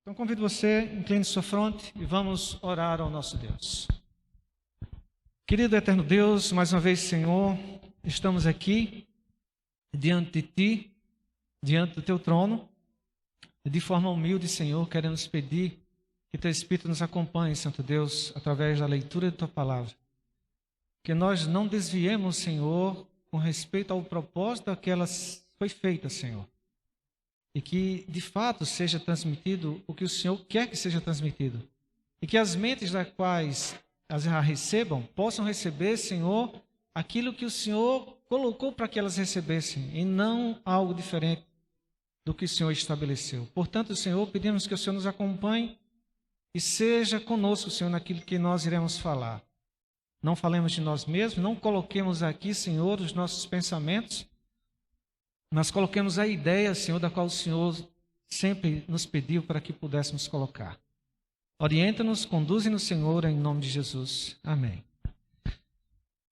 Então convido você, incline sua fronte e vamos orar ao nosso Deus. Querido eterno Deus, mais uma vez, Senhor, estamos aqui diante de Ti, diante do Teu trono, e de forma humilde, Senhor, queremos pedir que Teu Espírito nos acompanhe, Santo Deus, através da leitura de Tua Palavra. Que nós não desviemos, Senhor, com respeito ao propósito a que ela foi feita, Senhor. E que, de fato, seja transmitido o que o Senhor quer que seja transmitido. E que as mentes das quais as recebam, possam receber, Senhor, aquilo que o Senhor colocou para que elas recebessem, e não algo diferente do que o Senhor estabeleceu. Portanto, Senhor, pedimos que o Senhor nos acompanhe e seja conosco, Senhor, naquilo que nós iremos falar. Não falemos de nós mesmos, não coloquemos aqui, Senhor, os nossos pensamentos, mas coloquemos a ideia, Senhor, da qual o Senhor sempre nos pediu para que pudéssemos colocar. Orienta-nos, conduze-nos, Senhor, em nome de Jesus. Amém.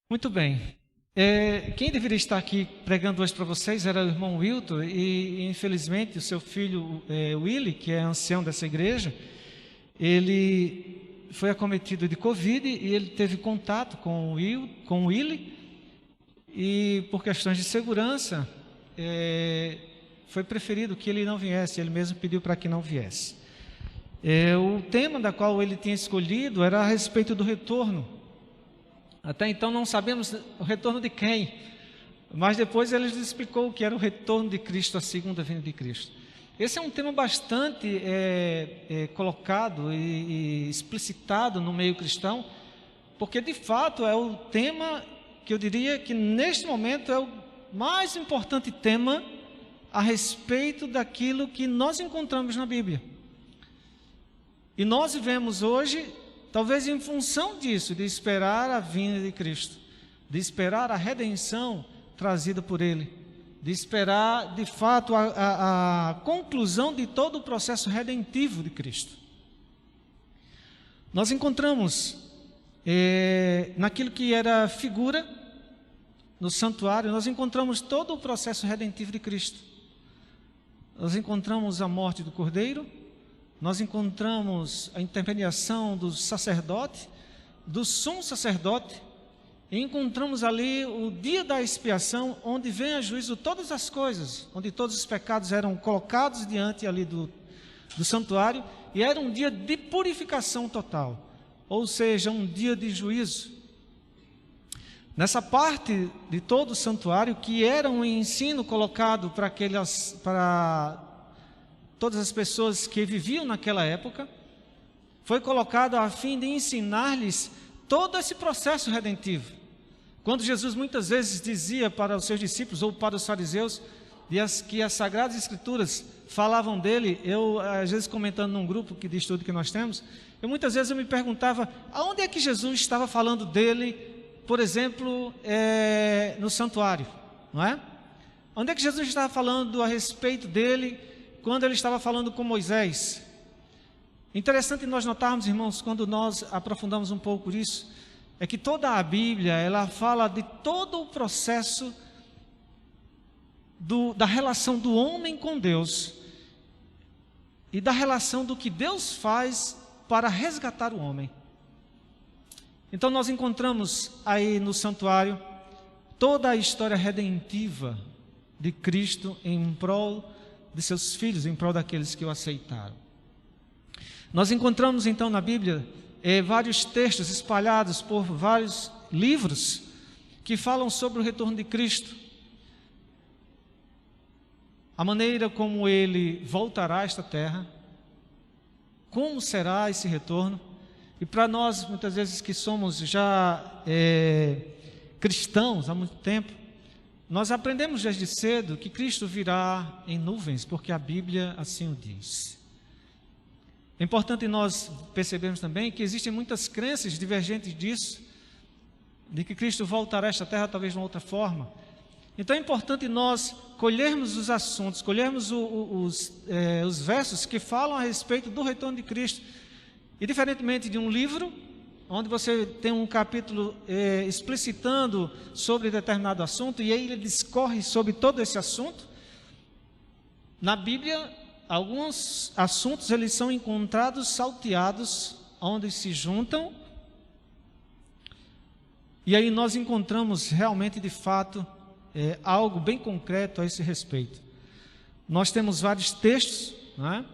Muito bem. Quem deveria estar aqui pregando hoje para vocês era o irmão Wilton e, infelizmente, o seu filho Willy, que é ancião dessa igreja, ele foi acometido de Covid e ele teve contato com o Willy e, por questões de segurança, foi preferido que ele não viesse, ele mesmo pediu para que não viesse. O tema da qual ele tinha escolhido era a respeito do retorno. Até então não sabemos o retorno de quem, mas depois ele explicou que era o retorno de Cristo, a segunda vinda de Cristo. Esse é um tema bastante colocado e explicitado no meio cristão, porque de fato é o tema que eu diria que neste momento é o mais importante tema a respeito daquilo que nós encontramos na Bíblia. E nós vivemos hoje, talvez em função disso, de esperar a vinda de Cristo, de esperar a redenção trazida por Ele, de esperar, de fato, a conclusão de todo o processo redentivo de Cristo. Nós encontramos naquilo que era figura, no santuário, nós encontramos todo o processo redentivo de Cristo. Nós encontramos a morte do Cordeiro, nós encontramos a intermediação do sacerdote, do sumo sacerdote, e encontramos ali o dia da expiação, onde vem a juízo todas as coisas, onde todos os pecados eram colocados diante ali do santuário, e era um dia de purificação total, ou seja, um dia de juízo. Nessa parte de todo o santuário, que era um ensino colocado para todas as pessoas que viviam naquela época, foi colocado a fim de ensinar-lhes todo esse processo redentivo. Quando Jesus muitas vezes dizia para os seus discípulos ou para os fariseus que as Sagradas Escrituras falavam dele, eu às vezes comentando num grupo de estudo que nós temos, muitas vezes eu me perguntava aonde é que Jesus estava falando dele, por exemplo, no santuário, não é? Onde é que Jesus estava falando a respeito dele quando ele estava falando com Moisés? Interessante nós notarmos, irmãos, quando nós aprofundamos um pouco isso, é que toda a Bíblia, ela fala de todo o processo da relação do homem com Deus e da relação do que Deus faz para resgatar o homem. Então nós encontramos aí no santuário toda a história redentiva de Cristo em prol de seus filhos, em prol daqueles que o aceitaram. Nós encontramos então na Bíblia vários textos espalhados por vários livros que falam sobre o retorno de Cristo, a maneira como Ele voltará a esta terra, como será esse retorno. E para nós, muitas vezes que somos já cristãos há muito tempo, nós aprendemos desde cedo que Cristo virá em nuvens, porque a Bíblia assim o diz. É importante nós percebermos também que existem muitas crenças divergentes disso, de que Cristo voltará a esta terra talvez de uma outra forma. Então é importante nós colhermos os assuntos, colhermos os versos que falam a respeito do retorno de Cristo. E diferentemente de um livro, onde você tem um capítulo explicitando sobre determinado assunto, e aí ele discorre sobre todo esse assunto, na Bíblia alguns assuntos eles são encontrados salteados, onde se juntam, e aí nós encontramos realmente, de fato, algo bem concreto a esse respeito. Nós temos vários textos, né,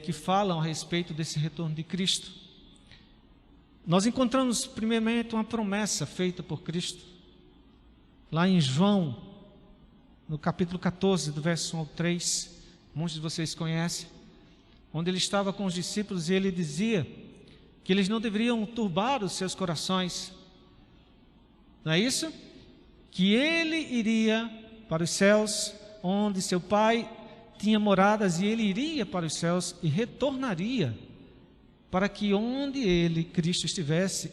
que falam a respeito desse retorno de Cristo. Nós encontramos, primeiramente, uma promessa feita por Cristo, lá em João, no capítulo 14, do verso 1 ao 3, muitos de vocês conhecem, onde ele estava com os discípulos e ele dizia que eles não deveriam turbar os seus corações. Não é isso? Que ele iria para os céus, onde seu Pai tinha moradas, e ele iria para os céus e retornaria, para que onde ele, Cristo, estivesse,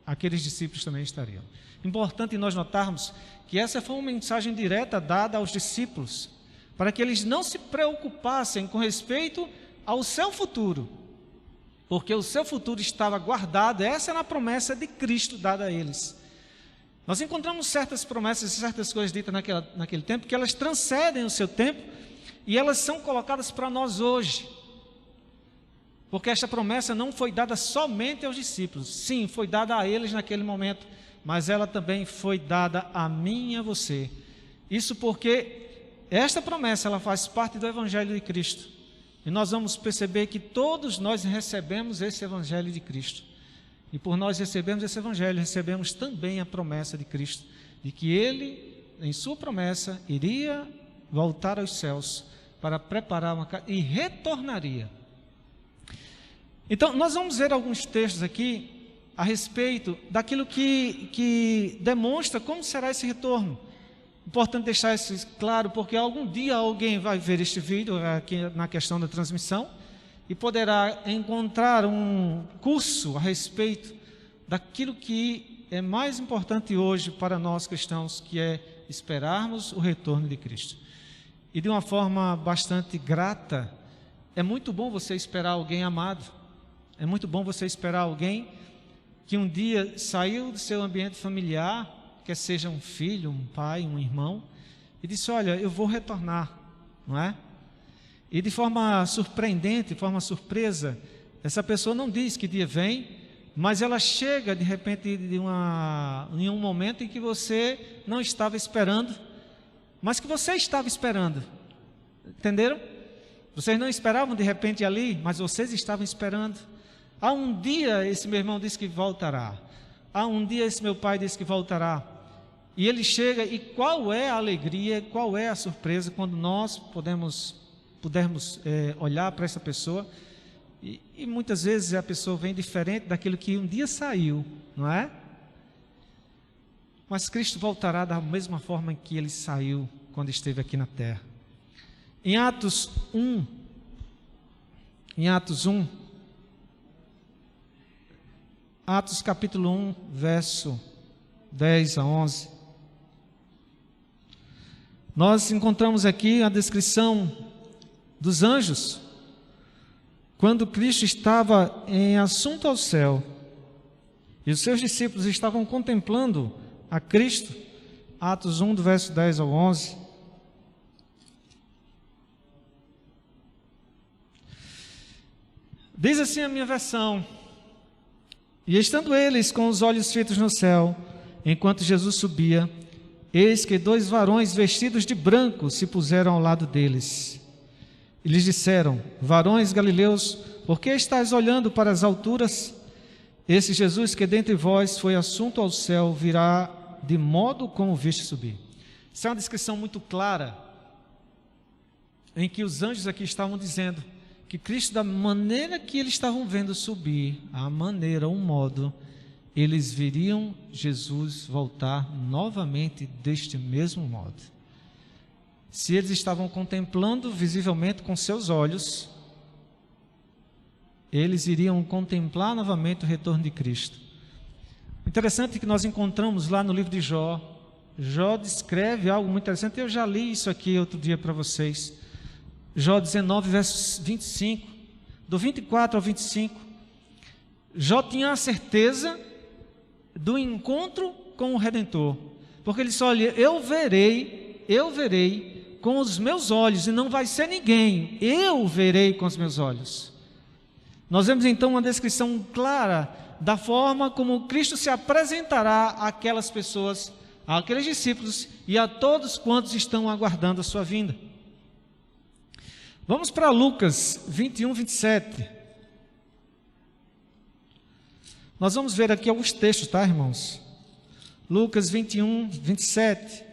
aqueles discípulos também estariam. Importante nós notarmos que essa foi uma mensagem direta dada aos discípulos, para que eles não se preocupassem com respeito ao seu futuro, porque o seu futuro estava guardado. Essa era a promessa de Cristo dada a eles. Nós encontramos certas promessas e certas coisas ditas naquele tempo, que elas transcendem o seu tempo, e elas são colocadas para nós hoje, porque esta promessa não foi dada somente aos discípulos. Sim, foi dada a eles naquele momento, mas ela também foi dada a mim e a você. Isso porque esta promessa, ela faz parte do Evangelho de Cristo, e nós vamos perceber que todos nós recebemos esse Evangelho de Cristo, e por nós recebermos esse Evangelho, recebemos também a promessa de Cristo, de que Ele, em sua promessa, iria voltar aos céus para preparar uma casa e retornaria. Então, nós vamos ver alguns textos aqui a respeito daquilo que demonstra como será esse retorno. Importante deixar isso claro, porque algum dia alguém vai ver este vídeo aqui na questão da transmissão e poderá encontrar um curso a respeito daquilo que é mais importante hoje para nós cristãos, que é esperarmos o retorno de Cristo. E de uma forma bastante grata, é muito bom você esperar alguém amado, é muito bom você esperar alguém que um dia saiu do seu ambiente familiar, quer seja um filho, um pai, um irmão, e disse: olha, eu vou retornar, não é? E de forma surpreendente, de forma surpresa, essa pessoa não diz que dia vem, mas ela chega de repente em um momento em que você não estava esperando, mas que você estava esperando. Entenderam? Vocês não esperavam de repente ali, mas vocês estavam esperando. Há um dia esse meu irmão disse que voltará. Há um dia esse meu pai disse que voltará. E ele chega, e qual é a alegria, qual é a surpresa quando nós pudermos olhar para essa pessoa, e muitas vezes a pessoa vem diferente daquilo que um dia saiu, não é? Mas Cristo voltará da mesma forma em que ele saiu quando esteve aqui na terra. Em Atos 1, Atos capítulo 1, verso 10 a 11, nós encontramos aqui a descrição dos anjos, quando Cristo estava em assunto ao céu, e os seus discípulos estavam contemplando a Cristo. Atos 1, do verso 10 ao 11. Diz assim a minha versão: e estando eles com os olhos fitos no céu, enquanto Jesus subia, eis que 2 varões vestidos de branco se puseram ao lado deles. E lhes disseram: varões galileus, por que estáis olhando para as alturas? Esse Jesus que dentre vós foi assunto ao céu, virá de modo como viste subir. Isso é uma descrição muito clara, em que os anjos aqui estavam dizendo que Cristo, da maneira que eles estavam vendo subir, a maneira, o modo, eles viriam Jesus voltar novamente deste mesmo modo. Se eles estavam contemplando visivelmente com seus olhos, eles iriam contemplar novamente o retorno de Cristo. Interessante que nós encontramos lá no livro de Jó. Jó descreve algo muito interessante. Eu já li isso aqui outro dia para vocês. Jó 19, versos 25, do 24 ao 25. Jó tinha a certeza do encontro com o Redentor, porque ele disse: olha, eu verei com os meus olhos, e não vai ser ninguém, eu o verei com os meus olhos. Nós vemos então uma descrição clara da forma como Cristo se apresentará àquelas pessoas, àqueles discípulos e a todos quantos estão aguardando a sua vinda. Vamos para Lucas 21, 27. Nós vamos ver aqui alguns textos, tá, irmãos? Lucas 21, 27.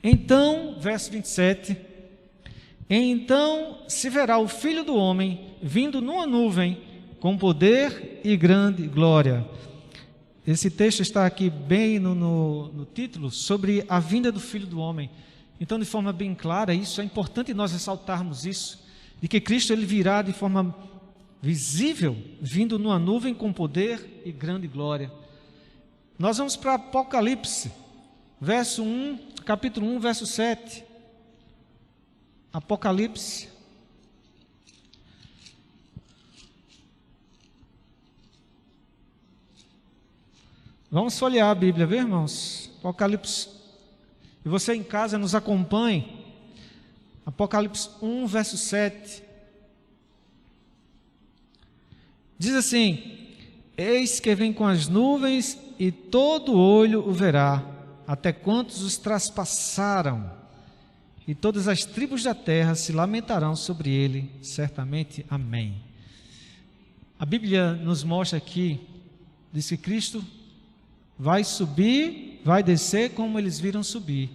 Então, verso 27, então se verá o Filho do Homem vindo numa nuvem com poder e grande glória. Esse texto está aqui bem no título, sobre a vinda do Filho do Homem. Então, de forma bem clara, isso é importante nós ressaltarmos isso, de que Cristo ele virá de forma visível, vindo numa nuvem com poder e grande glória. Nós vamos para Apocalipse, verso 1, capítulo 1, verso 7. Apocalipse. Vamos folhear a Bíblia, viu, irmãos? Apocalipse. E você em casa nos acompanhe. Apocalipse 1, verso 7. Diz assim: eis que vem com as nuvens, e todo olho o verá, até quantos os traspassaram, e todas as tribos da terra se lamentarão sobre ele, certamente. Amém. A Bíblia nos mostra aqui, diz que Cristo vai subir, vai descer como eles viram subir.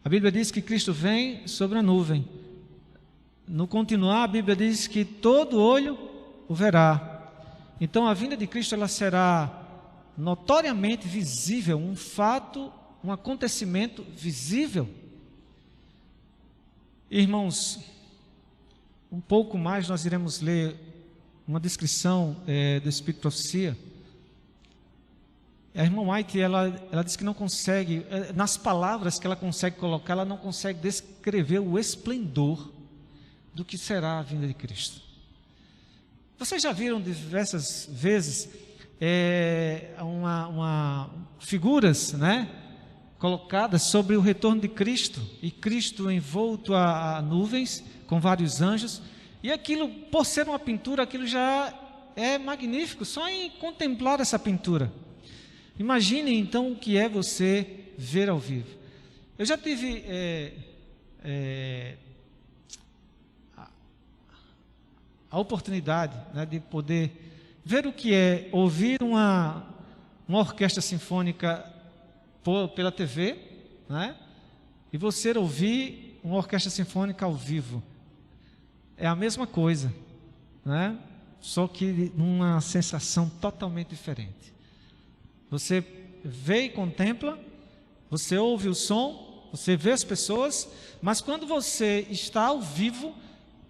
A Bíblia diz que Cristo vem sobre a nuvem. No continuar, a Bíblia diz que todo olho o verá. Então a vinda de Cristo ela será notoriamente visível, um fato, um acontecimento visível. Irmãos, um pouco mais nós iremos ler uma descrição do Espírito de Profecia. A irmã White, ela diz que não consegue, nas palavras que ela consegue colocar, ela não consegue descrever o esplendor do que será a vinda de Cristo. Vocês já viram diversas vezes figuras, né, colocadas sobre o retorno de Cristo, e Cristo envolto a nuvens com vários anjos, e aquilo, por ser uma pintura, aquilo já é magnífico, só em contemplar essa pintura. Imagine então o que é você ver ao vivo. Eu já tive a oportunidade, né, de poder ver o que é ouvir uma orquestra sinfônica pela TV, né, e você ouvir uma orquestra sinfônica ao vivo. É a mesma coisa, né, só que numa sensação totalmente diferente. Você vê e contempla, você ouve o som, você vê as pessoas, mas quando você está ao vivo,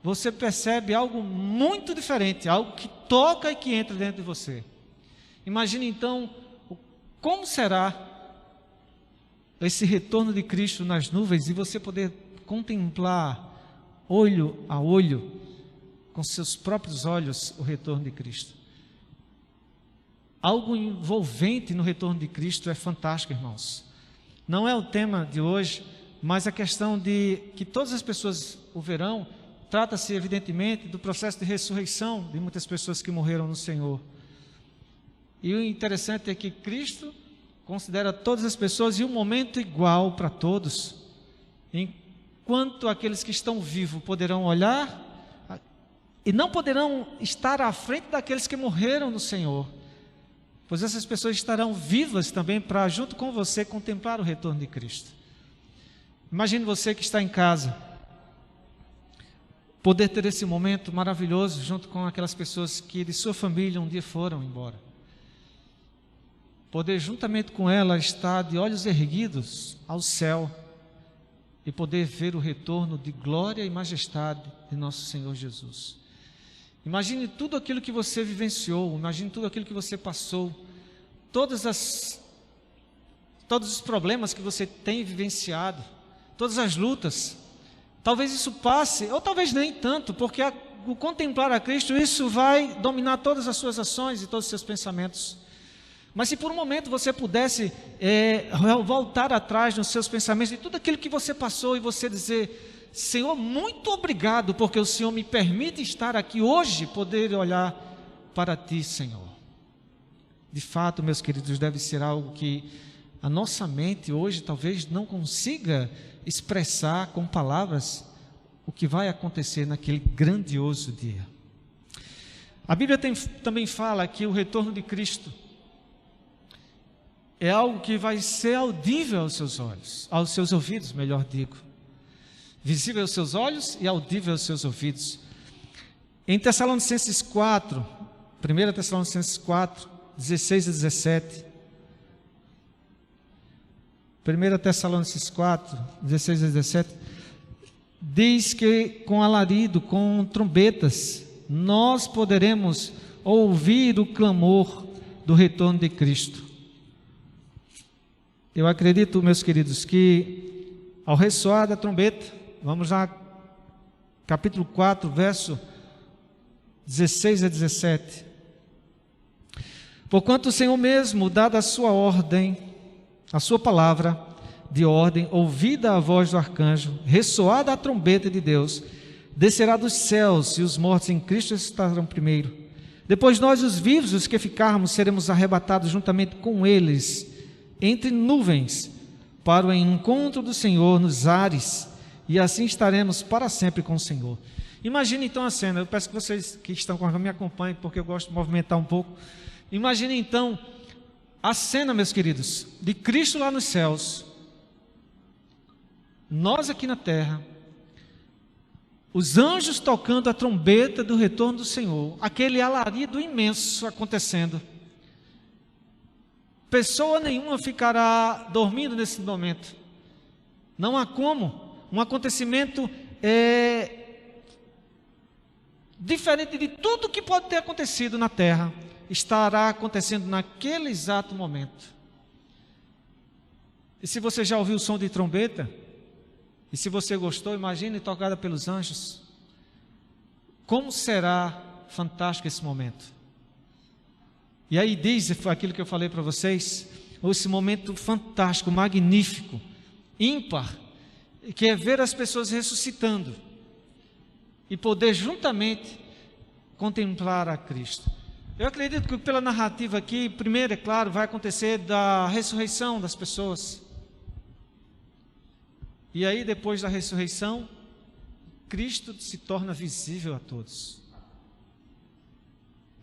você percebe algo muito diferente, algo que toca e que entra dentro de você. Imagine então como será esse retorno de Cristo nas nuvens e você poder contemplar olho a olho, com seus próprios olhos, o retorno de Cristo. Algo envolvente no retorno de Cristo é fantástico, irmãos. Não é o tema de hoje, mas a questão de que todas as pessoas o verão, trata-se evidentemente do processo de ressurreição de muitas pessoas que morreram no Senhor. E o interessante é que Cristo considera todas as pessoas em um momento igual para todos, enquanto aqueles que estão vivos poderão olhar e não poderão estar à frente daqueles que morreram no Senhor, pois essas pessoas estarão vivas também para, junto com você, contemplar o retorno de Cristo. Imagine você que está em casa, poder ter esse momento maravilhoso junto com aquelas pessoas que de sua família um dia foram embora. Poder juntamente com ela estar de olhos erguidos ao céu e poder ver o retorno de glória e majestade de nosso Senhor Jesus. Imagine tudo aquilo que você vivenciou, imagine tudo aquilo que você passou, todos os problemas que você tem vivenciado, todas as lutas, talvez isso passe, ou talvez nem tanto, porque o contemplar a Cristo, isso vai dominar todas as suas ações e todos os seus pensamentos. Mas se por um momento você pudesse voltar atrás nos seus pensamentos de tudo aquilo que você passou e você dizer: Senhor, muito obrigado, porque o Senhor me permite estar aqui hoje, poder olhar para Ti, Senhor. De fato, meus queridos, deve ser algo que a nossa mente hoje talvez não consiga expressar com palavras o que vai acontecer naquele grandioso dia. A Bíblia também fala que o retorno de Cristo é algo que vai ser audível aos seus olhos, aos seus ouvidos, melhor digo. Visível aos seus olhos e audível aos seus ouvidos. Em Tessalonicenses 4, 1 Tessalonicenses 4, 16 a 17. 1 Tessalonicenses 4, 16 a 17. Diz que com alarido, com trombetas, nós poderemos ouvir o clamor do retorno de Cristo. Eu acredito, meus queridos, que ao ressoar da trombeta, vamos lá, capítulo 4, verso 16 a 17. Porquanto o Senhor mesmo, dada a sua ordem, a sua palavra de ordem, ouvida a voz do arcanjo, ressoada a trombeta de Deus, descerá dos céus, e os mortos em Cristo ressuscitarão primeiro. Depois nós, os vivos, os que ficarmos, seremos arrebatados juntamente com eles, entre nuvens, para o encontro do Senhor nos ares, e assim estaremos para sempre com o Senhor. Imagine então a cena. Eu peço que vocês que estão comigo me acompanhem, porque eu gosto de movimentar um pouco. Imagine então a cena, meus queridos, de Cristo lá nos céus, nós aqui na terra, os anjos tocando a trombeta do retorno do Senhor, aquele alarido imenso acontecendo. Pessoa nenhuma ficará dormindo nesse momento. Não há como. Um acontecimento diferente de tudo que pode ter acontecido na terra, estará acontecendo naquele exato momento. E se você já ouviu o som de trombeta, e se você gostou, imagine tocada pelos anjos, como será fantástico esse momento. E aí diz aquilo que eu falei para vocês, esse momento fantástico, magnífico, ímpar, que é ver as pessoas ressuscitando e poder juntamente contemplar a Cristo. Eu acredito que pela narrativa aqui, primeiro, é claro, vai acontecer da ressurreição das pessoas. E aí depois da ressurreição, Cristo se torna visível a todos.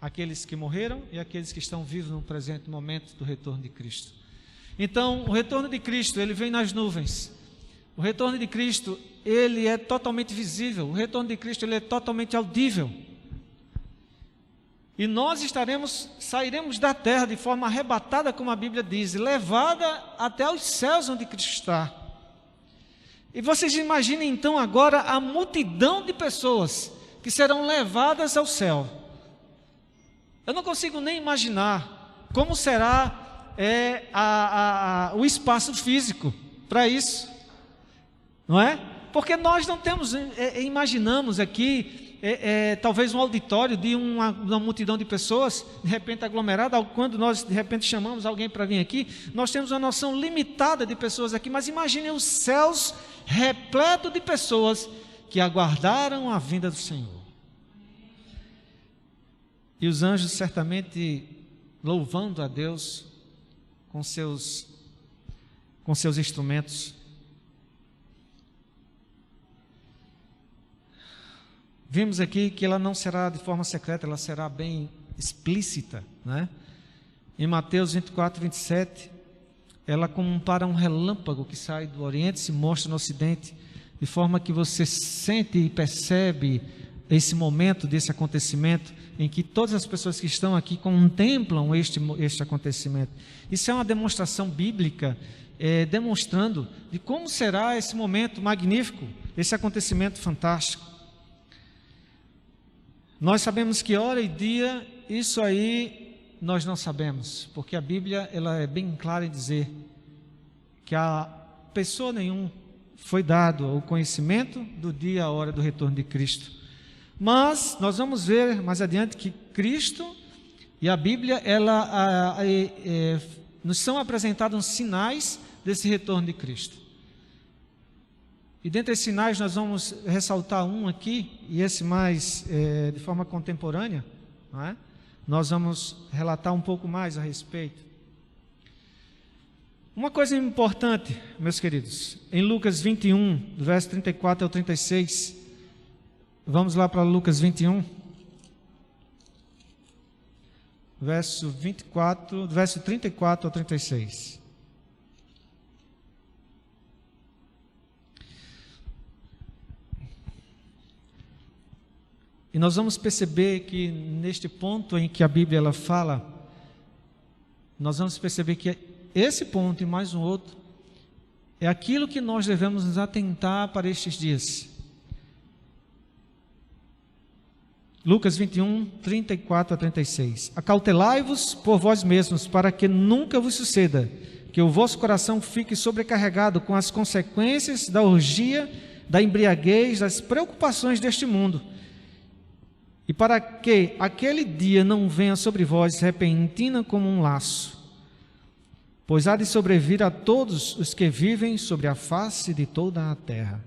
Aqueles que morreram e aqueles que estão vivos no presente momento do retorno de Cristo. Então, o retorno de Cristo, ele vem nas nuvens. O retorno de Cristo, ele é totalmente visível. O retorno de Cristo, ele é totalmente audível. E nós sairemos da terra de forma arrebatada, como a Bíblia diz, levada até os céus onde Cristo está. E vocês imaginem então agora a multidão de pessoas que serão levadas ao céu. Eu não consigo nem imaginar como será o espaço físico para isso, não é? Porque nós não temos, imaginamos aqui, talvez um auditório de uma multidão de pessoas, de repente aglomerada. Quando nós de repente chamamos alguém para vir aqui, nós temos uma noção limitada de pessoas aqui, mas imaginem os céus repletos de pessoas que aguardaram a vinda do Senhor. E os anjos certamente louvando a Deus com seus instrumentos. Vimos aqui que ela não será de forma secreta, ela será bem explícita, né? Em Mateus 24, 27, ela compara um relâmpago que sai do Oriente e se mostra no Ocidente, de forma que você sente e percebe esse momento desse acontecimento, em que todas as pessoas que estão aqui contemplam este acontecimento. Isso é uma demonstração bíblica, demonstrando de como será esse momento magnífico, esse acontecimento fantástico. Nós sabemos que hora e dia, isso aí nós não sabemos, porque a Bíblia ela é bem clara em dizer que a pessoa nenhuma foi dado o conhecimento do dia e a hora do retorno de Cristo. Mas nós vamos ver mais adiante que Cristo e a Bíblia, nos são apresentados sinais desse retorno de Cristo. E dentre esses sinais nós vamos ressaltar um aqui, e esse mais de forma contemporânea, não é? Nós vamos relatar um pouco mais a respeito. Uma coisa importante, meus queridos, em Lucas 21, do verso 34 ao 36, vamos lá para Lucas 21, verso 24, do verso 34 ao 36. E nós vamos perceber que neste ponto em que a Bíblia ela fala, nós vamos perceber que esse ponto e mais um outro é aquilo que nós devemos nos atentar para estes dias. Lucas 21, 34 a 36. Acautelai-vos por vós mesmos, para que nunca vos suceda que o vosso coração fique sobrecarregado com as consequências da orgia, da embriaguez, das preocupações deste mundo, e para que aquele dia não venha sobre vós repentina como um laço, pois há de sobrevir a todos os que vivem sobre a face de toda a terra.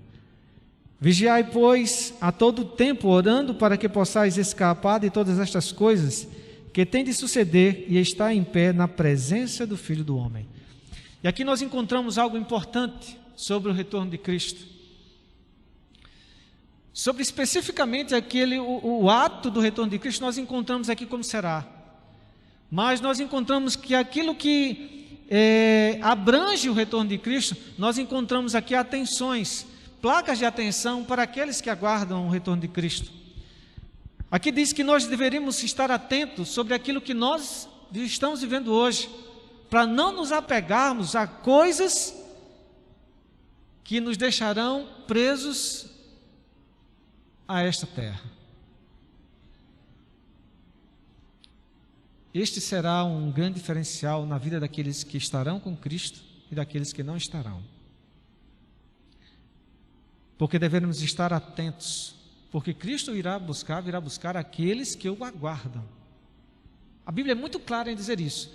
Vigiai, pois, a todo tempo, orando para que possais escapar de todas estas coisas que têm de suceder e estar em pé na presença do Filho do Homem. E aqui nós encontramos algo importante sobre o retorno de Cristo. Sobre especificamente o ato do retorno de Cristo, nós encontramos aqui como será. Mas nós encontramos que aquilo que abrange o retorno de Cristo, nós encontramos aqui atenções, placas de atenção para aqueles que aguardam o retorno de Cristo. Aqui diz que nós deveríamos estar atentos sobre aquilo que nós estamos vivendo hoje, para não nos apegarmos a coisas que nos deixarão presos a esta terra. Este será um grande diferencial na vida daqueles que estarão com Cristo e daqueles que não estarão. Porque devemos estar atentos, porque Cristo virá buscar aqueles que o aguardam. A Bíblia é muito clara em dizer isso.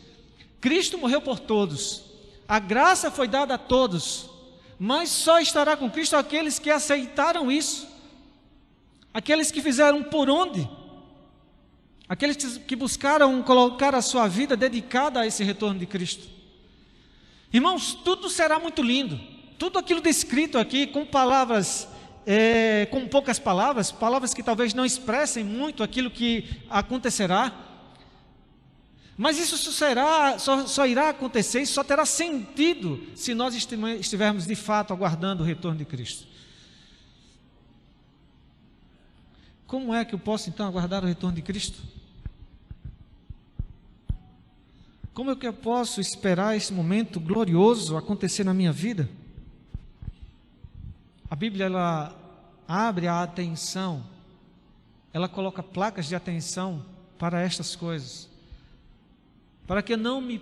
Cristo morreu por todos, a graça foi dada a todos, mas só estará com Cristo aqueles que aceitaram isso, aqueles que fizeram por onde, aqueles que buscaram colocar a sua vida dedicada a esse retorno de Cristo. Irmãos, tudo será muito lindo, tudo aquilo descrito aqui com palavras, com poucas palavras, palavras que talvez não expressem muito aquilo que acontecerá, mas isso só irá acontecer, isso só terá sentido se nós estivermos de fato aguardando o retorno de Cristo. Como é que eu posso então aguardar o retorno de Cristo? Como é que eu posso esperar esse momento glorioso acontecer na minha vida? A Bíblia, ela abre a atenção, ela coloca placas de atenção para estas coisas, para que eu não me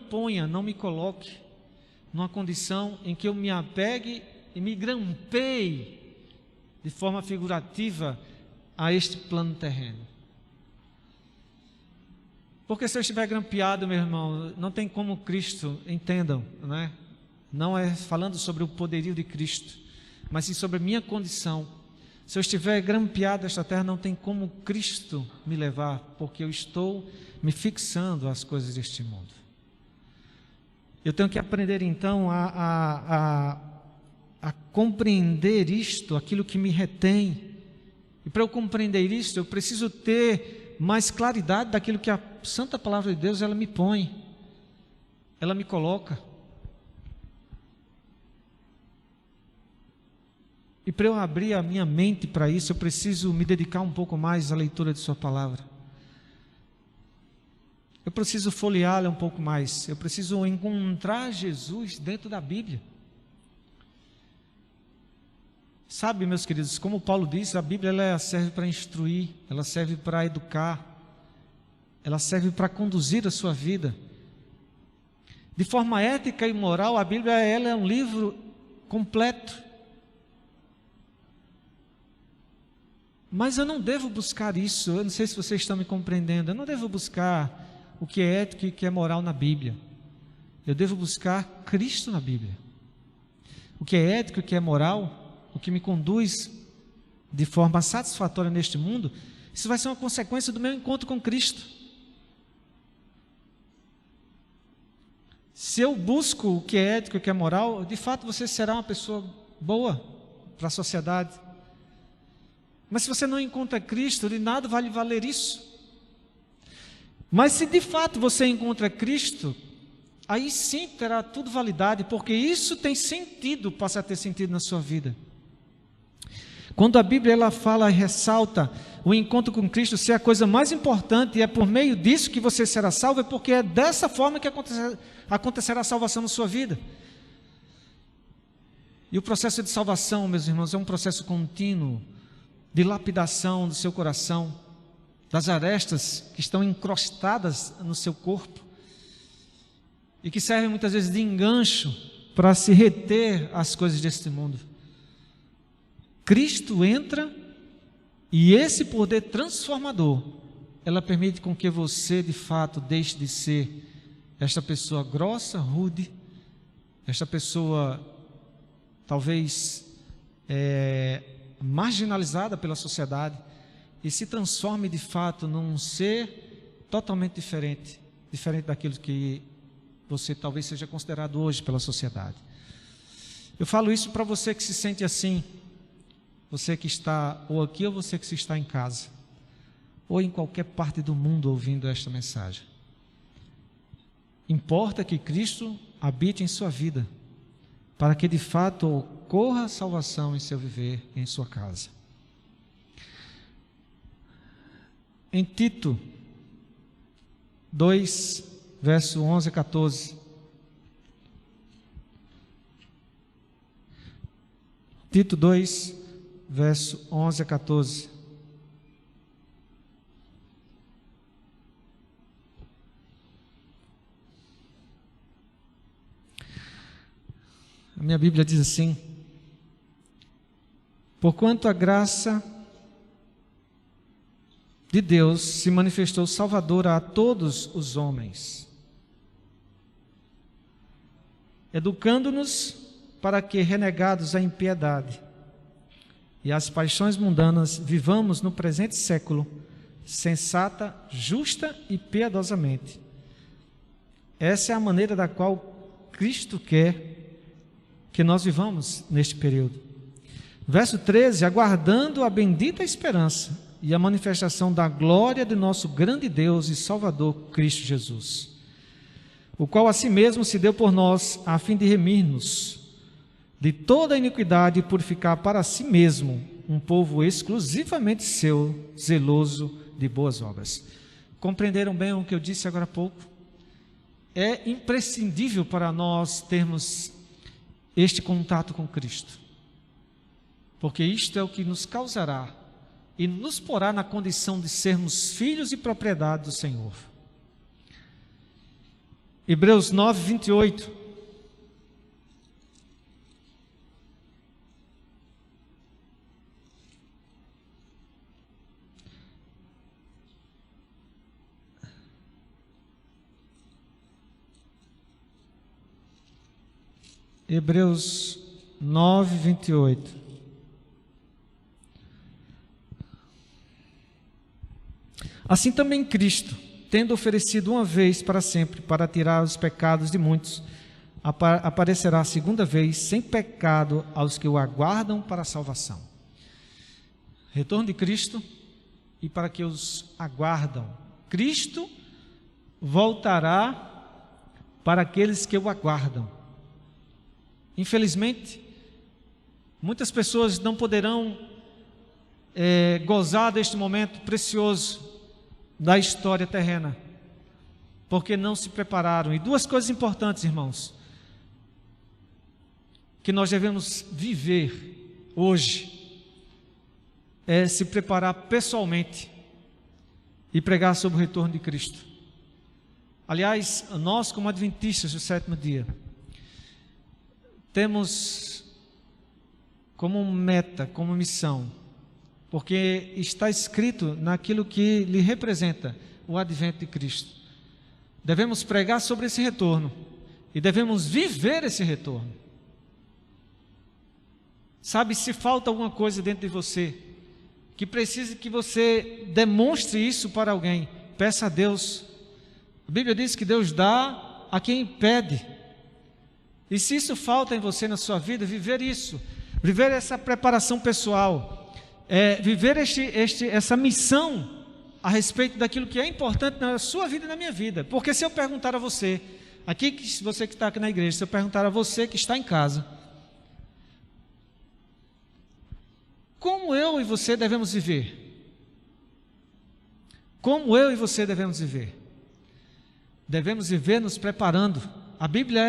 coloque numa condição em que eu me apegue e me grampeie de forma figurativa a este plano terreno. Porque se eu estiver grampeado, meu irmão, não tem como Cristo, entendam, né? Não é falando sobre o poderio de Cristo, mas sim sobre a minha condição. Se eu estiver grampeado esta terra, não tem como Cristo me levar, porque eu estou me fixando às coisas deste mundo. Eu tenho que aprender então a compreender isto, aquilo que me retém. E para eu compreender isso, eu preciso ter mais claridade daquilo que a Santa Palavra de Deus ela me põe, ela me coloca. E para eu abrir a minha mente para isso, eu preciso me dedicar um pouco mais à leitura de Sua Palavra. Eu preciso folheá-la um pouco mais, eu preciso encontrar Jesus dentro da Bíblia. Sabe, meus queridos, como Paulo disse, a Bíblia ela serve para instruir, ela serve para educar, ela serve para conduzir a sua vida. De forma ética e moral, a Bíblia ela é um livro completo. Mas eu não devo buscar isso. Eu não sei se vocês estão me compreendendo. Eu não devo buscar o que é ético e o que é moral na Bíblia. Eu devo buscar Cristo na Bíblia. O que é ético e o que é moral, o que me conduz de forma satisfatória neste mundo, isso vai ser uma consequência do meu encontro com Cristo. Se eu busco o que é ético e o que é moral, de fato você será uma pessoa boa para a sociedade. Mas se você não encontra Cristo, de nada vai lhe valer isso. Mas se de fato você encontra Cristo, aí sim terá tudo validade, porque isso tem sentido, passa a ter sentido na sua vida. Quando a Bíblia ela fala e ressalta o encontro com Cristo ser a coisa mais importante, e é por meio disso que você será salvo, é porque é dessa forma que acontecerá a salvação na sua vida. E o processo de salvação, meus irmãos, é um processo contínuo, de lapidação do seu coração, das arestas que estão encrostadas no seu corpo e que servem muitas vezes de engancho para se reter às coisas deste mundo. Cristo entra e esse poder transformador, ela permite com que você de fato deixe de ser esta pessoa grossa, rude, esta pessoa talvez marginalizada pela sociedade, e se transforme de fato num ser totalmente diferente daquilo que você talvez seja considerado hoje pela sociedade. Eu falo isso para você que se sente assim, você que está ou aqui ou você que está em casa, ou em qualquer parte do mundo ouvindo esta mensagem. Importa que Cristo habite em sua vida, para que de fato ocorra a salvação em seu viver, em sua casa. Em Tito 2, verso 11 a 14. Tito 2, verso 11 a 14. A minha Bíblia diz assim: porquanto a graça de Deus se manifestou salvadora a todos os homens, educando-nos para que, renegados à impiedade e às paixões mundanas, vivamos no presente século sensata, justa e piedosamente. Essa é a maneira da qual Cristo quer que nós vivamos neste período. Verso 13: aguardando a bendita esperança e a manifestação da glória de nosso grande Deus e Salvador Cristo Jesus, o qual a si mesmo se deu por nós, a fim de remir-nos de toda a iniquidade e purificar para si mesmo um povo exclusivamente seu, zeloso de boas obras. Compreenderam bem o que eu disse agora há pouco? É imprescindível para nós termos este contato com Cristo, porque isto é o que nos causará e nos porá na condição de sermos filhos e propriedade do Senhor. Hebreus 9, 28. Hebreus 9, 28. Assim também Cristo, tendo oferecido uma vez para sempre para tirar os pecados de muitos, aparecerá a segunda vez sem pecado aos que o aguardam para a salvação. Retorno de Cristo e para que os aguardam. Cristo voltará para aqueles que o aguardam. Infelizmente, muitas pessoas não poderão gozar deste momento precioso da história terrena, porque não se prepararam. E duas coisas importantes, irmãos, que nós devemos viver hoje, é se preparar pessoalmente e pregar sobre o retorno de Cristo. Aliás, nós como adventistas do sétimo dia, temos como meta, como missão, porque está escrito naquilo que lhe representa o advento de Cristo. Devemos pregar sobre esse retorno e devemos viver esse retorno. Sabe, se falta alguma coisa dentro de você que precise que você demonstre isso para alguém, peça a Deus. A Bíblia diz que Deus dá a quem pede. E se isso falta em você na sua vida, viver isso, viver essa preparação pessoal, viver essa missão a respeito daquilo que é importante na sua vida e na minha vida. Porque se eu perguntar a você, você que está aqui na igreja, se eu perguntar a você que está em casa, como eu e você devemos viver? Como eu e você devemos viver? Devemos viver nos preparando. A Bíblia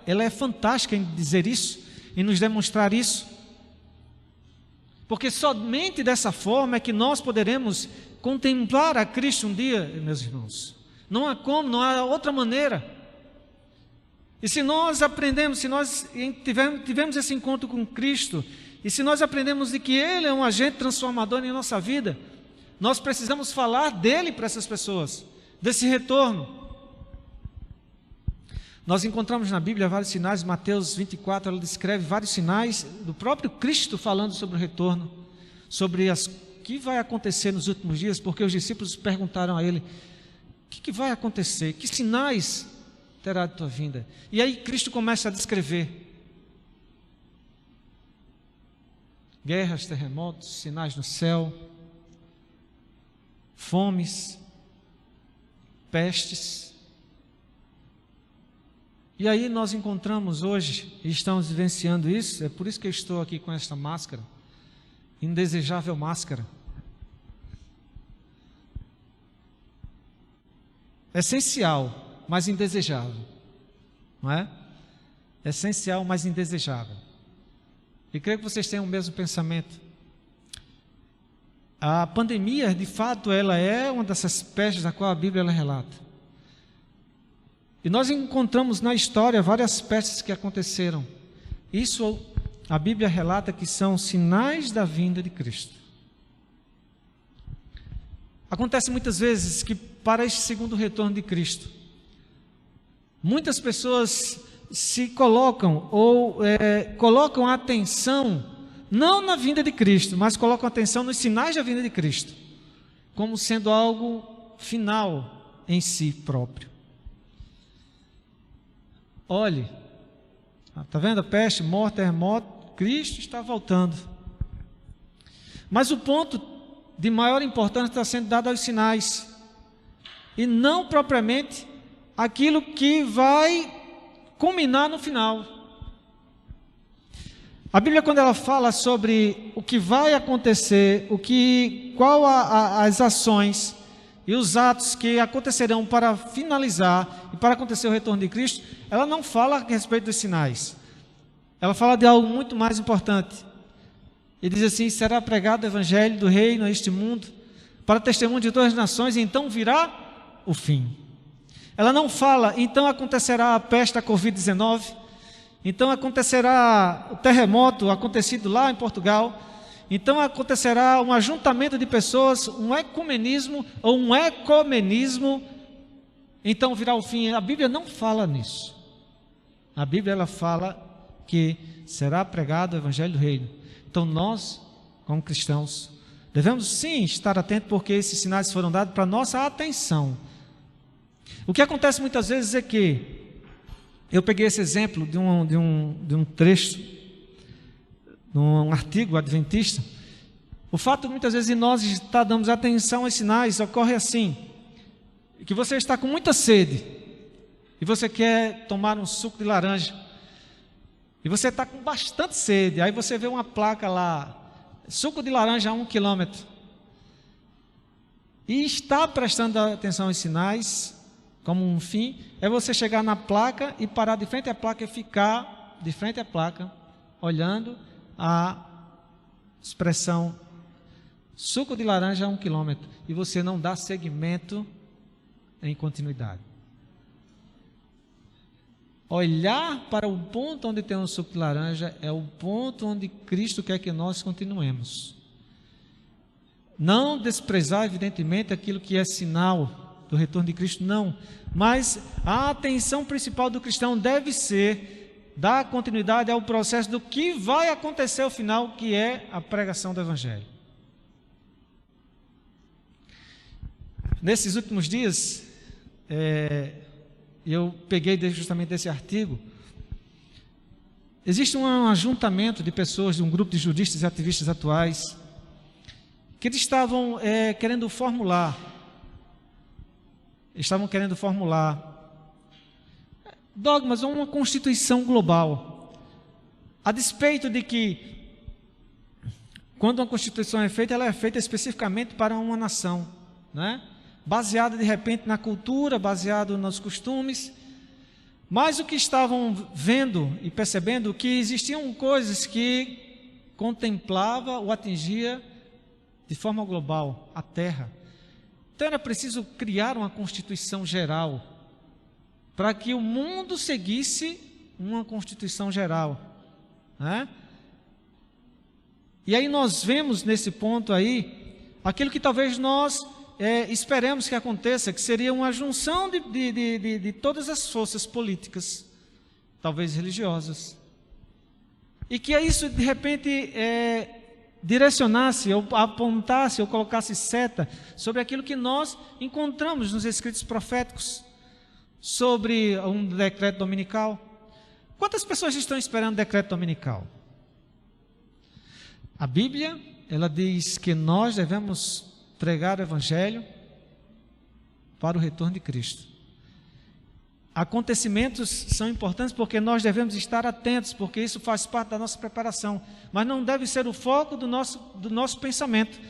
ela é fantástica em dizer isso, em nos demonstrar isso. Porque somente dessa forma é que nós poderemos contemplar a Cristo um dia, meus irmãos. Não há como, não há outra maneira. E se nós aprendemos, se nós tivemos esse encontro com Cristo, e se nós aprendemos de que Ele é um agente transformador em nossa vida, nós precisamos falar dEle para essas pessoas, desse retorno. Nós encontramos na Bíblia vários sinais. Mateus 24, ela descreve vários sinais do próprio Cristo falando sobre o retorno, sobre o que vai acontecer nos últimos dias, porque os discípulos perguntaram a Ele, o que vai acontecer? Que sinais terá de tua vinda? E aí Cristo começa a descrever guerras, terremotos, sinais no céu, fomes, pestes. E aí nós encontramos hoje, e estamos vivenciando isso, é por isso que eu estou aqui com esta máscara, indesejável máscara. Essencial, mas indesejável, não é? Essencial, mas indesejável. E creio que vocês tenham o mesmo pensamento. A pandemia, de fato, ela é uma dessas pestes da qual a Bíblia ela relata. E nós encontramos na história várias pestes que aconteceram. Isso a Bíblia relata que são sinais da vinda de Cristo. Acontece muitas vezes que para este segundo retorno de Cristo, muitas pessoas se colocam colocam a atenção não na vinda de Cristo, mas colocam a atenção nos sinais da vinda de Cristo, como sendo algo final em si próprio. Olhe, está vendo a peste, morte, terremoto, Cristo está voltando. Mas o ponto de maior importância está sendo dado aos sinais, e não propriamente aquilo que vai culminar no final. A Bíblia, quando ela fala sobre o que vai acontecer, as ações e os atos que acontecerão para finalizar e para acontecer o retorno de Cristo, ela não fala a respeito dos sinais. Ela fala de algo muito mais importante. E diz assim: será pregado o evangelho do reino a este mundo, para testemunho de todas as nações, e então virá o fim. Ela não fala, então acontecerá a peste, a Covid-19, então acontecerá o terremoto acontecido lá em Portugal, então acontecerá um ajuntamento de pessoas, um ecumenismo ou um ecumenismo, então virá o fim. A Bíblia não fala nisso. A Bíblia ela fala que será pregado o evangelho do reino. Então nós, como cristãos, devemos sim estar atentos, porque esses sinais foram dados para nossa atenção. O que acontece muitas vezes é que, eu peguei esse exemplo de um trecho, num artigo adventista. O fato muitas vezes de nós estar dando atenção aos sinais ocorre assim: que você está com muita sede e você quer tomar um suco de laranja, e você está com bastante sede, aí você vê uma placa lá, suco de laranja a 1 quilômetro, e está prestando atenção aos sinais como um fim, é você chegar na placa e parar de frente à placa e ficar de frente à placa, olhando a expressão suco de laranja a 1 quilômetro, e você não dá seguimento em continuidade. Olhar para o ponto onde tem um suco de laranja é o ponto onde Cristo quer que nós continuemos. Não desprezar, evidentemente, aquilo que é sinal do retorno de Cristo, não. Mas a atenção principal do cristão deve ser dar continuidade ao processo do que vai acontecer ao final, que é a pregação do Evangelho. Nesses últimos dias, eu peguei justamente desse artigo. Existe um ajuntamento de pessoas, de um grupo de juristas e ativistas atuais, que eles estavam querendo formular dogmas ou uma constituição global, a despeito de que, quando uma constituição é feita, ela é feita especificamente para uma nação, né? Baseada de repente na cultura, baseado nos costumes. Mas o que estavam vendo e percebendo que existiam coisas que contemplava ou atingia de forma global a Terra. Então era preciso criar uma constituição geral para que o mundo seguisse uma constituição geral, né? E aí nós vemos nesse ponto aí aquilo que talvez nós esperemos que aconteça, que seria uma junção de todas as forças políticas, talvez religiosas, e que isso de repente direcionasse, ou apontasse, ou colocasse seta sobre aquilo que nós encontramos nos escritos proféticos, sobre um decreto dominical. Quantas pessoas estão esperando decreto dominical? A Bíblia, ela diz que nós devemos pregar o Evangelho para o retorno de Cristo. Acontecimentos são importantes porque nós devemos estar atentos, porque isso faz parte da nossa preparação, mas não deve ser o foco do nosso pensamento.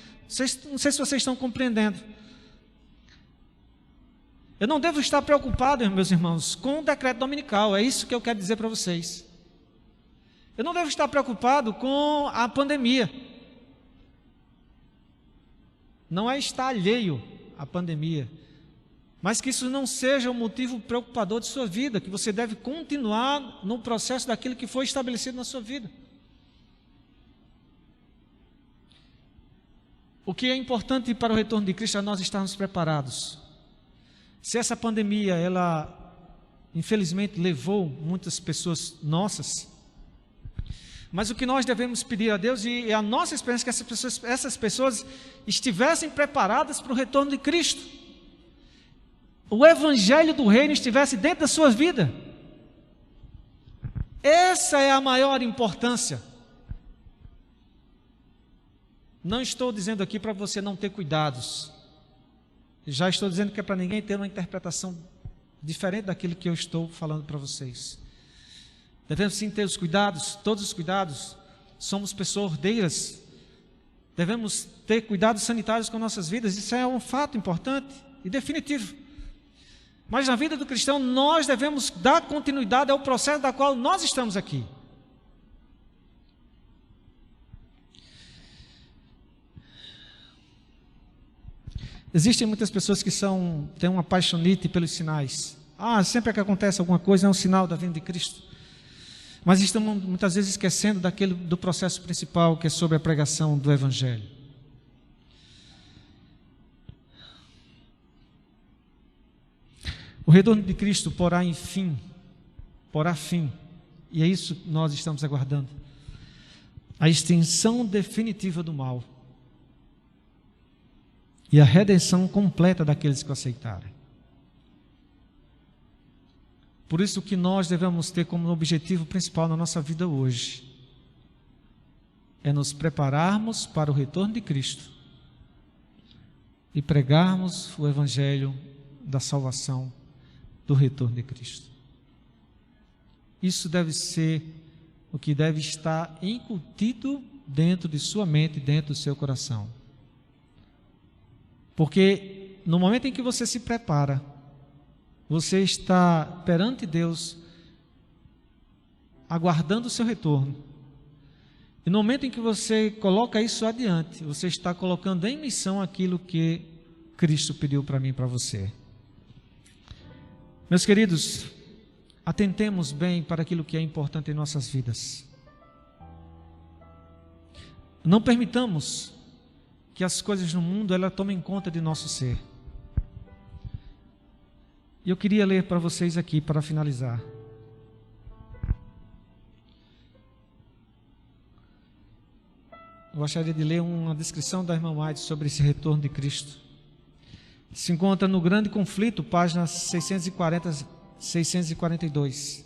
Não sei se vocês estão compreendendo. Eu não devo estar preocupado, meus irmãos, com o decreto dominical, é isso que eu quero dizer para vocês. Eu não devo estar preocupado com a pandemia. Não é estar alheio à pandemia, mas que isso não seja um motivo preocupador de sua vida, que você deve continuar no processo daquilo que foi estabelecido na sua vida. O que é importante para o retorno de Cristo é nós estarmos preparados. Se essa pandemia, ela infelizmente levou muitas pessoas nossas, mas o que nós devemos pedir a Deus, e a nossa esperança é que essas pessoas estivessem preparadas para o retorno de Cristo. O Evangelho do Reino estivesse dentro da sua vida. Essa é a maior importância. Não estou dizendo aqui para você não ter cuidados. Já estou dizendo que é para ninguém ter uma interpretação diferente daquilo que eu estou falando para vocês. Devemos sim ter os cuidados, todos os cuidados. Somos pessoas ordeiras. Devemos ter cuidados sanitários com nossas vidas. Isso é um fato importante e definitivo. Mas na vida do cristão nós devemos dar continuidade ao processo da qual nós estamos aqui. Existem muitas pessoas que têm uma paixonite pelos sinais. Sempre que acontece alguma coisa é um sinal da vinda de Cristo. Mas estamos muitas vezes esquecendo do processo principal, que é sobre a pregação do Evangelho. O retorno de Cristo porá fim, e é isso que nós estamos aguardando, a extinção definitiva do mal e a redenção completa daqueles que o aceitarem. Por isso que nós devemos ter como objetivo principal na nossa vida hoje é nos prepararmos para o retorno de Cristo e pregarmos o Evangelho da salvação do retorno de Cristo. Isso deve ser o que deve estar incutido dentro de sua mente, dentro do seu coração. Porque no momento em que você se prepara, você está perante Deus, aguardando o seu retorno. E no momento em que você coloca isso adiante, você está colocando em missão aquilo que Cristo pediu para mim e para você. Meus queridos, atentemos bem para aquilo que é importante em nossas vidas. Não permitamos que as coisas no mundo ela tomem conta de nosso ser. E eu queria ler para vocês aqui, para finalizar. Eu gostaria de ler uma descrição da irmã White sobre esse retorno de Cristo. Se encontra no Grande Conflito, páginas 640 a 642.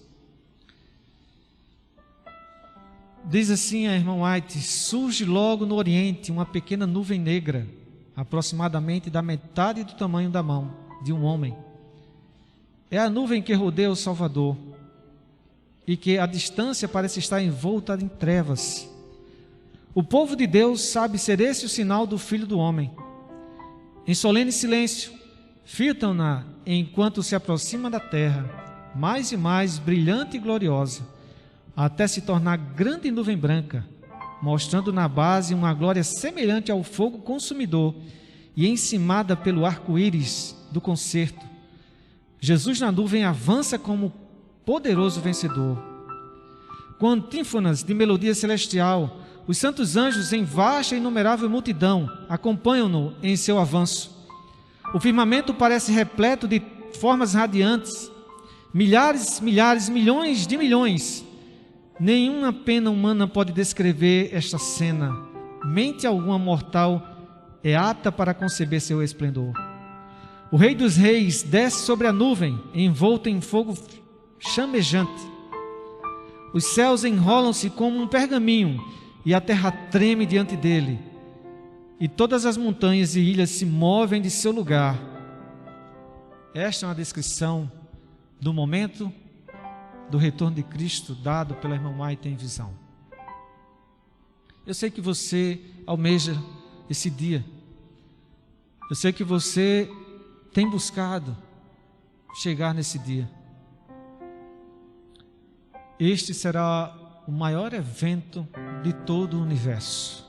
Diz assim a irmã White: surge logo no Oriente uma pequena nuvem negra, aproximadamente da metade do tamanho da mão de um homem. É a nuvem que rodeia o Salvador e que à distância parece estar envolta em trevas. O povo de Deus sabe ser esse o sinal do Filho do Homem. Em solene silêncio, fitam-na enquanto se aproxima da terra, mais e mais brilhante e gloriosa, até se tornar grande nuvem branca, mostrando na base uma glória semelhante ao fogo consumidor e encimada pelo arco-íris do concerto. Jesus na nuvem avança como poderoso vencedor. Com antífonas de melodia celestial, os santos anjos em vasta e inumerável multidão acompanham-no em seu avanço. O firmamento parece repleto de formas radiantes, milhares, milhões de milhões. Nenhuma pena humana pode descrever esta cena. Mente alguma mortal é apta para conceber seu esplendor. O Rei dos Reis desce sobre a nuvem, envolto em fogo chamejante. Os céus enrolam-se como um pergaminho e a terra treme diante dele. E todas as montanhas e ilhas se movem de seu lugar. Esta é uma descrição do momento do retorno de Cristo dado pela irmã White em visão. Eu sei que você almeja esse dia. Eu sei que você tem buscado chegar nesse dia. Este será o maior evento de todo o universo.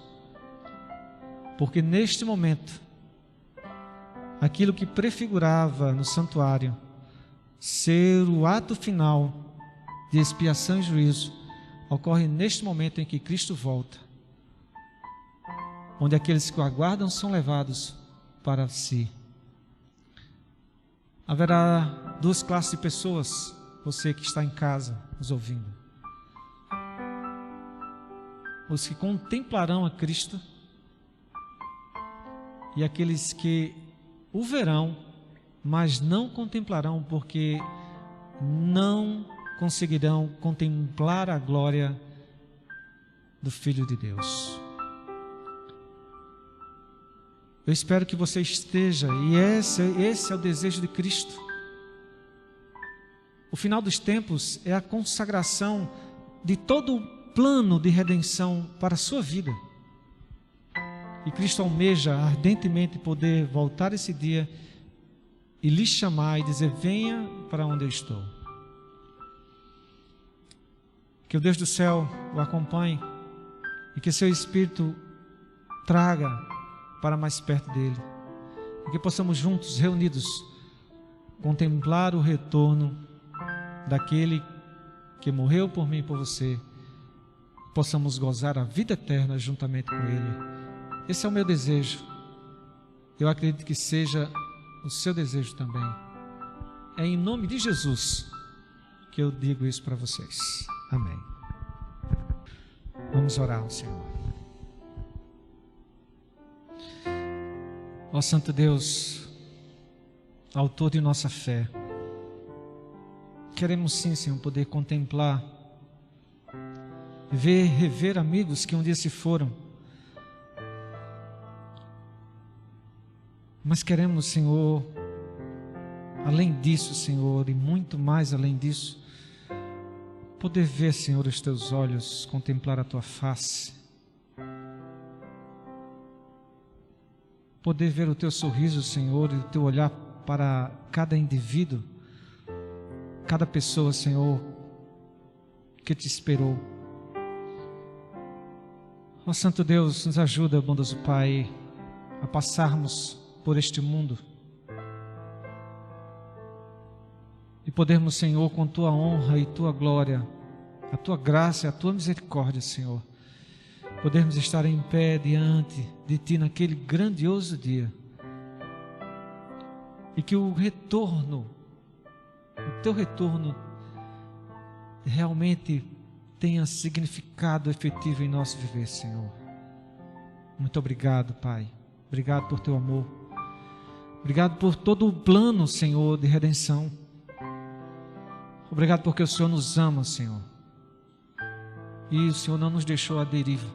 Porque neste momento, aquilo que prefigurava no santuário ser o ato final de expiação e juízo, ocorre neste momento em que Cristo volta, onde aqueles que o aguardam são levados para si. Haverá duas classes de pessoas, você que está em casa nos ouvindo: os que contemplarão a Cristo e aqueles que o verão, mas não contemplarão, porque não conseguirão contemplar a glória do Filho de Deus. Eu espero que você esteja, e esse é o desejo de Cristo. O final dos tempos é a consagração de todo o plano de redenção para a sua vida. E Cristo almeja ardentemente poder voltar esse dia e lhe chamar e dizer: venha para onde eu estou. Que o Deus do céu o acompanhe e que seu Espírito traga para mais perto dele, e que possamos juntos, reunidos, contemplar o retorno daquele que morreu por mim e por você. Possamos gozar a vida eterna juntamente com ele. Esse é o meu desejo. Eu acredito que seja o seu desejo também. É em nome de Jesus que eu digo isso para vocês. Amém. Vamos orar ao Senhor. Ó Santo Deus, autor de nossa fé, queremos sim, Senhor, poder contemplar, rever amigos que um dia se foram. Mas queremos, Senhor, além disso, Senhor, e muito mais além disso, poder ver, Senhor, os teus olhos, contemplar a tua face, poder ver o teu sorriso, Senhor, e o teu olhar para cada indivíduo, cada pessoa, Senhor, que te esperou. Ó Santo Deus, nos ajuda, bondoso Pai, a passarmos por este mundo e podermos, Senhor, com tua honra e tua glória, a tua graça e a tua misericórdia, Senhor, podermos estar em pé diante de Ti naquele grandioso dia. E que o Teu retorno realmente tenha significado efetivo em nosso viver, Senhor. Muito obrigado, Pai. Obrigado por Teu amor. Obrigado por todo o plano, Senhor, de redenção. Obrigado porque o Senhor nos ama, Senhor. E o Senhor não nos deixou à deriva.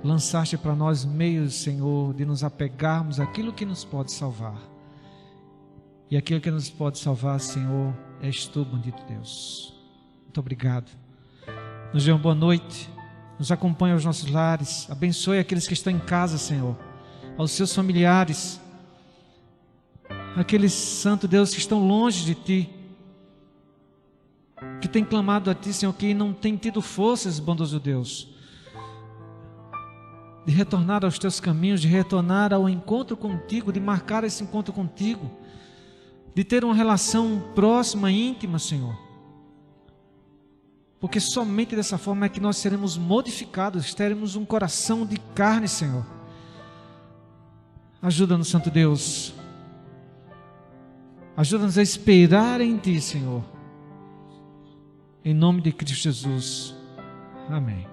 Lançaste para nós meios, Senhor, de nos apegarmos àquilo que nos pode salvar. E aquilo que nos pode salvar, Senhor, és Tu, bendito Deus. Muito obrigado. Nos dê uma boa noite. Nos acompanhe aos nossos lares. Abençoe aqueles que estão em casa, Senhor. Aos seus familiares. Aqueles, Santo Deus, que estão longe de Ti. Que têm clamado a Ti, Senhor, que não têm tido forças, bondoso Deus, de retornar aos Teus caminhos, de retornar ao encontro contigo, de marcar esse encontro contigo, de ter uma relação próxima, íntima, Senhor. Porque somente dessa forma é que nós seremos modificados, teremos um coração de carne, Senhor. Ajuda-nos, Santo Deus. Ajuda-nos a esperar em Ti, Senhor. Em nome de Cristo Jesus. Amém.